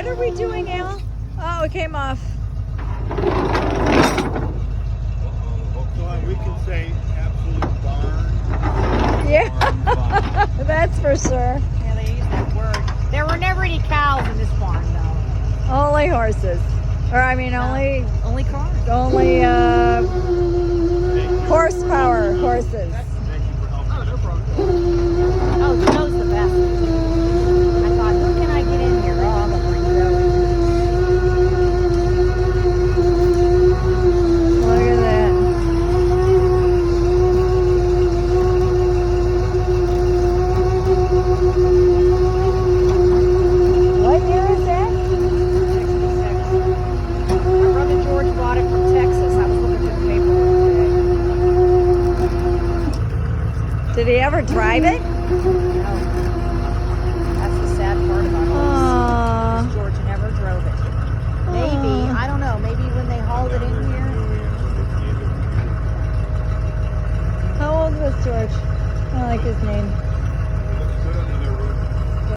What are we doing, Al? Oh, it came off. So we can say absolute barn. Yeah, that's for sure. Yeah, they use that word. There were never any cows in this barn, though. Only horses. Or, I mean, only cars. Only horsepower horses. Thank you for helping. Oh, no problem. Oh, Joe's the best. I thought, who can I get in here? Oh, I'm going to bring Joe. Look at that. What year is that? 66. My brother George bought it from Texas. I was looking through the paperwork today. Did he ever drive it? No. That's the sad part about all this. George never drove it. Maybe, I don't know, maybe when they hauled it in here. How old was George? I like his name. Looks good on the